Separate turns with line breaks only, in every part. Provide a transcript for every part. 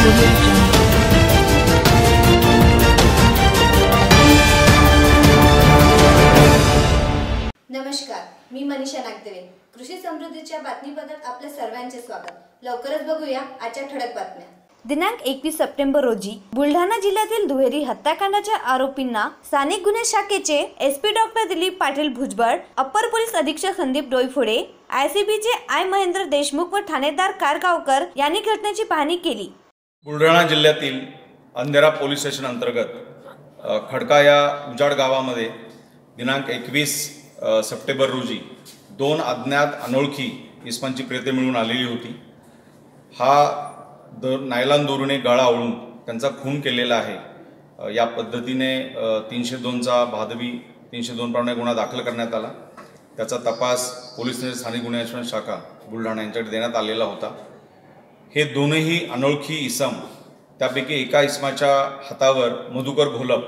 नमस्कार, मी मनीषा नागदेवे. कृषी समृद्धीच्या बातमीपत्रात आपल्या सर्वांचे स्वागत. लवकरच बघूया आजच्या ठळक बातम्या.
दिनांक 21 सप्टेंबर रोजी बुलढाणा जिल्ह्यातील दुहेरी हत्याकांडाच्या आरोपींना स्थानिक गुन्हे शाखेचे SP doctor Dilip Patil Bhujbal, upper police अधीक्षक संदीप डोईफोडे, आयसीबीचे आय महेंद्र देशमुख व ठाणेदार कारगावकर यांनी घटनेची पाहणी केली.
बुलढाणा जिल्ह्यातील अंधेरा पोलीस स्टेशन अंतर्गत खडका या उजाड गावामध्ये दिनांक 21 सप्टेंबर रोजी 2 अज्ञात अनोळखी इसमांची प्रेते मिळून आलेली होती. हा नायलॉन दोरीने गळा ओढून त्यांचा खून केलेला आहे. या पद्धतीने 302चा भादवी 302 प्रमाणे गुन्हा दाखल करण्यात आला. त्याचा तपास पोलीस स्थानिक गुन्हे अन्वेषण शाखा बुलढाणा यांच्याकडे देण्यात आलेला होता. हे दोनही अनोळखी इसम, त्यापैकी एका इसमाच्या हातावर मधुकर घोलप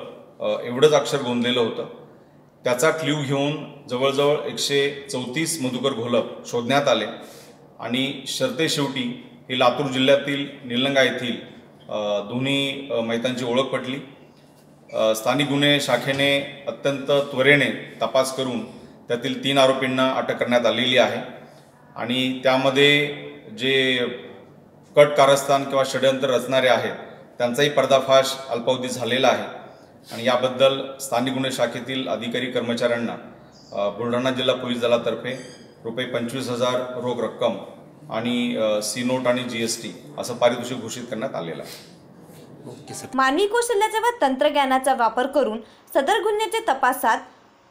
एवढंच अक्षर गोंदलेलं होतं. त्याचा क्ल्यू घेऊन जवळजवळ 134 मधुकर घोलप शोधण्यात आले आणि शेवटी ही लातूर जिल्ह्यातील निलंगा येथील दोन्ही मैतांची ओळख पटली. स्थानिक गुन्हे शाखेने अत्यंत त्वरेने तपास करून त्यातील 3 आरोपींना अटक करण्यात आलेली आहे आणि त्यामध्ये जे कट कारस्थान किंवा षड्यंत्र रचणारे आहेत त्यांचाही पर्दाफाश अल्पावधीत झालेला आहे आणि याबद्दल स्थानिक गुन्हे शाखेतील अधिकारी कर्मचाऱ्यांना बुलढाणा जिल्हा पोलीस दलातर्फे रुपये 25,000 रोख रक्कम आणि सी नोट आणि जीएसटी असं पारितोषिक घोषित करण्यात आलेलं आहे.
मानवी कौशल्याचा व तंत्रज्ञानाचा वापर करून सदर गुन्ह्याच्या तपासात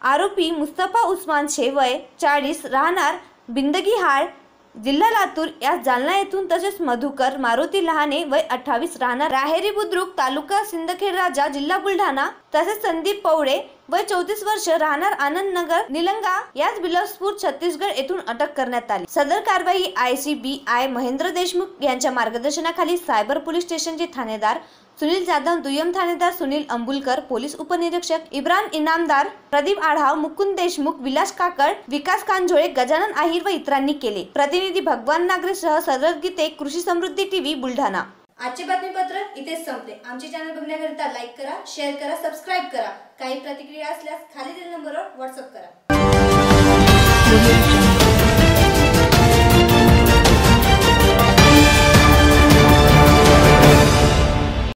आरोपी मुस्तफा उस्मान शे वय 40 राहणार बिंदगीहाळ जिल्हा लातूर या जालना येथून, तसेच मधुकर मारुती लहाने वय 28 राहणार राहेरी बुद्रुक तालुका सिंदखेड राजा जिल्हा बुलढाणा, तसेच संदीप पवळे वय 34 वर्ष राहणार आनंद नगर निलंगा याच बिलासपूर छत्तीसगड येथून अटक करण्यात आली. सदर कारवाई आयसीबी आय महेंद्र देशमुख यांच्या मार्गदर्शनाखाली सायबर पोलीस स्टेशनचे ठाणेदार सुनील जाधव, दुय्यम ठाणेदार सुनील अंबुलकर, पोलीस उपनिरीक्षक इब्रान इनामदार, प्रदीप आढाव, मुकुंद देशमुख, विलास काकड, विकास कांझोळे, गजानन आहिर व इतरांनी केले. प्रतिनिधी भगवान नागरे सह सरळ गीते, कृषी समृद्धी टीव्ही बुलढाणा.
आजचे बातमीपत्र इथेच संपले. आमचे चॅनल बघण्याकरिता लाईक करा, शेअर करा, सबस्क्राईब करा. काही प्रतिक्रिया असल्यास खाली दिलेल्या नंबरवर व्हॉट्सअप करा.